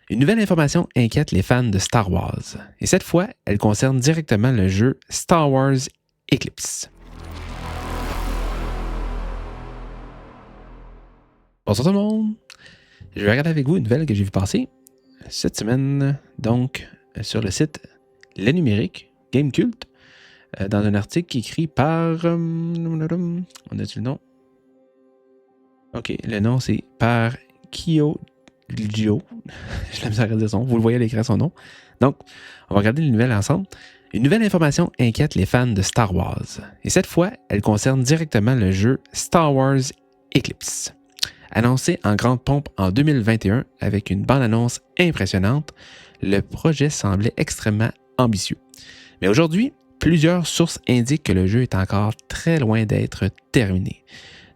Une nouvelle information inquiète les fans de Star Wars. Et cette fois, elle concerne directement le jeu Star Wars Eclipse. Bonsoir tout le monde! Je vais regarder avec vous une nouvelle que j'ai vu passer cette semaine, donc sur le site Le Numérique, Gamecult, dans un article écrit par... on a-tu le nom? Ok, le nom c'est par Kyo Gio. Je l'aime à dire son nom. Vous le voyez à l'écran son nom. Donc, on va regarder les nouvelles ensemble. Une nouvelle information inquiète les fans de Star Wars. Et cette fois, elle concerne directement le jeu Star Wars Eclipse. Annoncé en grande pompe en 2021 avec une bande-annonce impressionnante, le projet semblait extrêmement ambitieux. Mais aujourd'hui, plusieurs sources indiquent que le jeu est encore très loin d'être terminé.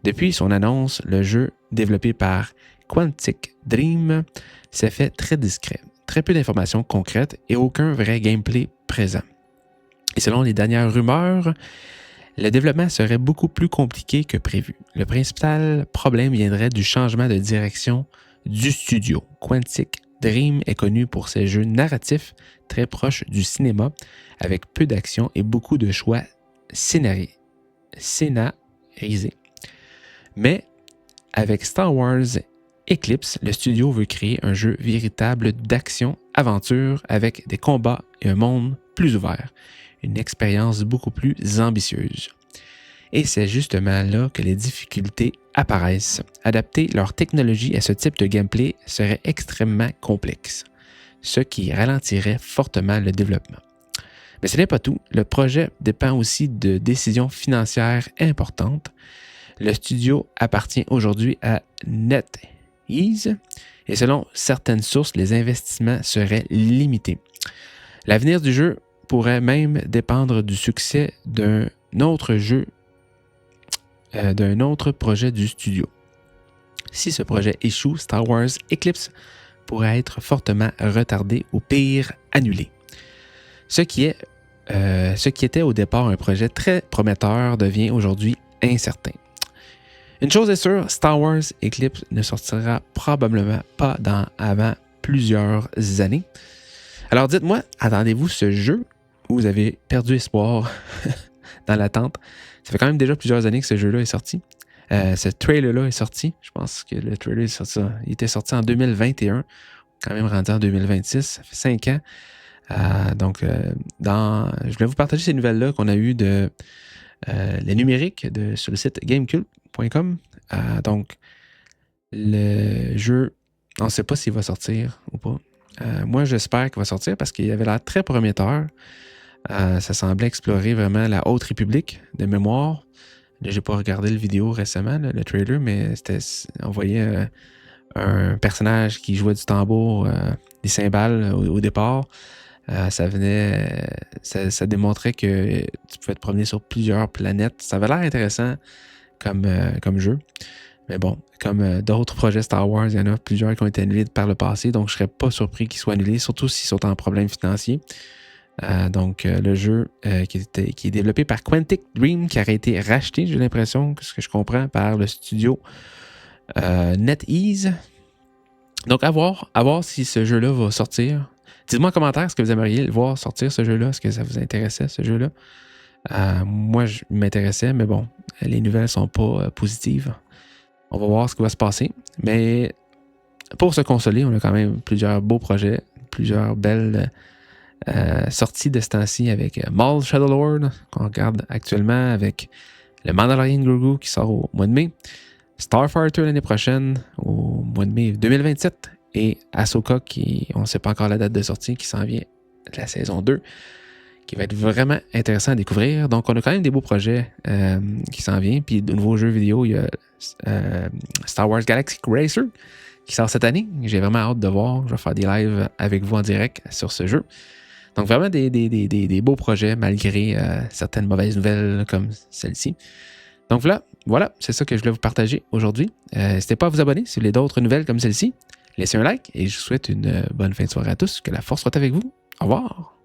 Depuis son annonce, le jeu, développé par Quantic Dream, s'est fait très discret. Très peu d'informations concrètes et aucun vrai gameplay présent. Et selon les dernières rumeurs, le développement serait beaucoup plus compliqué que prévu. Le principal problème viendrait du changement de direction du studio. Quantic Dream est connu pour ses jeux narratifs très proches du cinéma, avec peu d'action et beaucoup de choix scénarisés. Mais avec Star Wars Eclipse, le studio veut créer un jeu véritable d'action-aventure avec des combats et un monde plus ouvert, une expérience beaucoup plus ambitieuse. Et c'est justement là que les difficultés apparaissent. Adapter leur technologie à ce type de gameplay serait extrêmement complexe, ce qui ralentirait fortement le développement. Mais ce n'est pas tout. Le projet dépend aussi de décisions financières importantes. Le studio appartient aujourd'hui à NetEase et selon certaines sources, les investissements seraient limités. L'avenir du jeu pourrait même dépendre du succès d'un autre jeu, d'un autre projet du studio. Si ce projet échoue, Star Wars Eclipse pourrait être fortement retardé ou pire annulé. Ce qui était au départ un projet très prometteur devient aujourd'hui incertain. Une chose est sûre, Star Wars Eclipse ne sortira probablement pas avant plusieurs années. Alors dites-moi, attendez-vous ce jeu ou vous avez perdu espoir dans l'attente? Ça fait quand même déjà plusieurs années que ce jeu-là est sorti. Ce trailer-là est sorti. Je pense que le trailer il était sorti en 2021, quand même rendu en 2026. Ça fait 5 ans. Je voulais vous partager ces nouvelles-là qu'on a eues de les numériques sur le site gamecult.com. Donc, le jeu, on ne sait pas s'il va sortir ou pas. Moi, j'espère qu'il va sortir parce qu'il avait l'air très prometteur. Ça semblait explorer vraiment la Haute République de mémoire. Là, j'ai pas regardé le vidéo récemment, là, le trailer, mais on voyait un personnage qui jouait du tambour, des cymbales au départ. Ça démontrait que tu pouvais te promener sur plusieurs planètes. Ça avait l'air intéressant comme jeu. Mais bon, comme d'autres projets Star Wars, il y en a plusieurs qui ont été annulés par le passé, donc je ne serais pas surpris qu'ils soient annulés, surtout s'ils sont en problème financier. Le jeu qui est développé par Quantic Dream, qui aurait été racheté, j'ai l'impression, ce que je comprends, par le studio NetEase. Donc, à voir si ce jeu-là va sortir. Dites-moi en commentaire, est-ce que vous aimeriez le voir sortir, ce jeu-là? Est-ce que ça vous intéressait, ce jeu-là? Moi, je m'intéressais, mais bon, les nouvelles ne sont pas positives. On va voir ce qui va se passer. Mais pour se consoler, on a quand même plusieurs beaux projets, plusieurs belles sorties de ce temps-ci avec Maul Shadowlord, qu'on regarde actuellement, avec le Mandalorian Grogu qui sort au mois de mai, Starfighter l'année prochaine, au mois de mai 2027, et Ahsoka, on ne sait pas encore la date de sortie, qui s'en vient de la saison 2, qui va être vraiment intéressant à découvrir. Donc, on a quand même des beaux projets qui s'en viennent. Puis, de nouveaux jeux vidéo, il y a Star Wars Galaxy Racer qui sort cette année. J'ai vraiment hâte de voir. Je vais faire des lives avec vous en direct sur ce jeu. Donc, vraiment des beaux projets malgré certaines mauvaises nouvelles comme celle-ci. Donc, voilà, c'est ça que je voulais vous partager aujourd'hui. N'hésitez pas à vous abonner si vous voulez d'autres nouvelles comme celle-ci. Laissez un like et je vous souhaite une bonne fin de soirée à tous. Que la force soit avec vous. Au revoir.